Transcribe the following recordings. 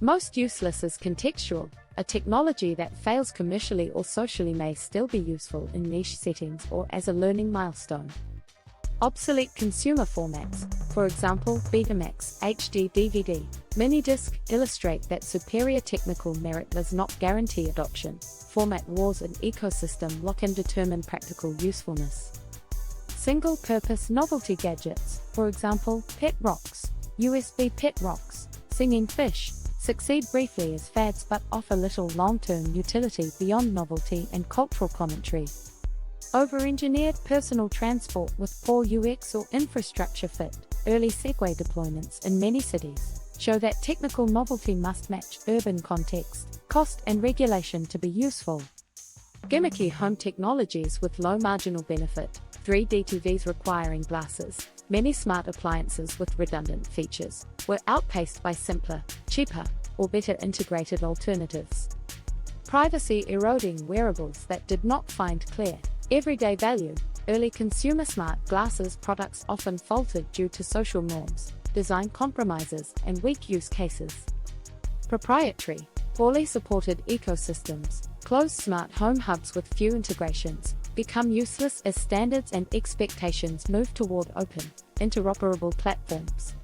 Most useless is contextual. A technology that fails commercially or socially may still be useful in niche settings or as a learning milestone. Obsolete consumer formats, for example, Betamax, HD DVD, minidisc, illustrate that superior technical merit does not guarantee adoption. Format wars and ecosystem lock-in determine practical usefulness. Single-purpose novelty gadgets, for example, pet rocks, USB pet rocks, singing fish, succeed briefly as fads but offer little long-term utility beyond novelty and cultural commentary. Over-engineered personal transport with poor UX or infrastructure fit, early Segway deployments in many cities show that technical novelty must match urban context, cost and regulation to be useful. Gimmicky home technologies with low marginal benefit, 3D TVs requiring glasses, many smart appliances with redundant features, were outpaced by simpler, cheaper, or better integrated alternatives. Privacy-eroding wearables that did not find clear, everyday value, early consumer smart glasses products often faltered due to social norms, design compromises, and weak use cases. Proprietary, poorly supported ecosystems, closed smart home hubs with few integrations, become useless as standards and expectations move toward open, interoperable platforms.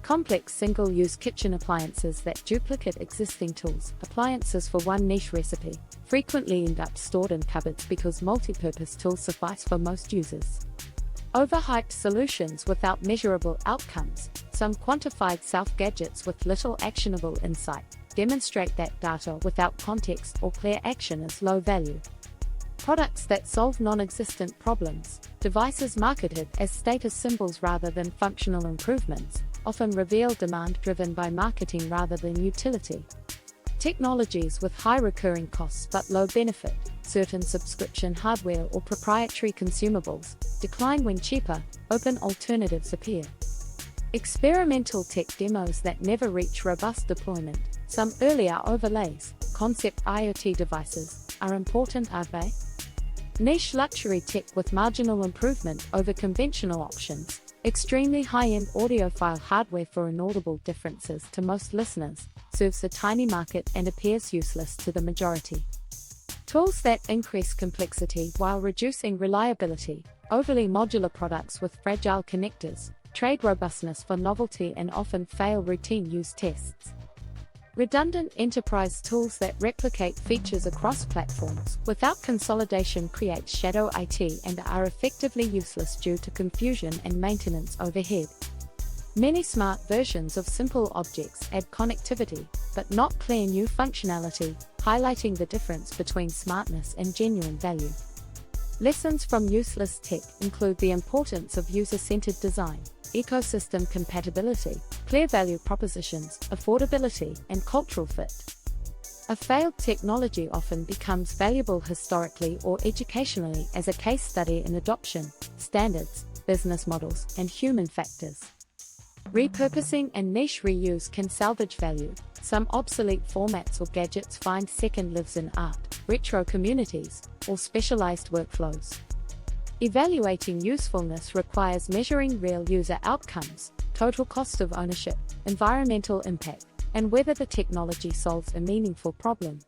Complex single-use kitchen appliances that duplicate existing tools, appliances for one niche recipe, frequently end up stored in cupboards because multi-purpose tools suffice for most users. Overhyped solutions without measurable outcomes, some quantified self-gadgets with little actionable insight, demonstrate that data without context or clear action is low value. Products that solve non-existent problems, devices marketed as status symbols rather than functional improvements, often reveal demand driven by marketing rather than utility. Technologies with high recurring costs but low benefit, certain subscription hardware or proprietary consumables, decline when cheaper, open alternatives appear. Experimental tech demos that never reach robust deployment, some earlier overlays, concept IoT devices, are important, are they? Niche luxury tech with marginal improvement over conventional options, extremely high-end audiophile hardware for inaudible differences to most listeners, serves a tiny market and appears useless to the majority. Tools that increase complexity while reducing reliability, overly modular products with fragile connectors, trade robustness for novelty and often fail routine use tests. Redundant enterprise tools that replicate features across platforms without consolidation create shadow IT and are effectively useless due to confusion and maintenance overhead. Many smart versions of simple objects add connectivity, but not clear new functionality, highlighting the difference between smartness and genuine value. Lessons from useless tech include the importance of user-centered design, ecosystem compatibility, clear value propositions, affordability, and cultural fit. A failed technology often becomes valuable historically or educationally as a case study in adoption, standards, business models, and human factors. Repurposing and niche reuse can salvage value. Some obsolete formats or gadgets find second lives in art, retro communities, or specialized workflows. Evaluating usefulness requires measuring real user outcomes, total cost of ownership, environmental impact, and whether the technology solves a meaningful problem.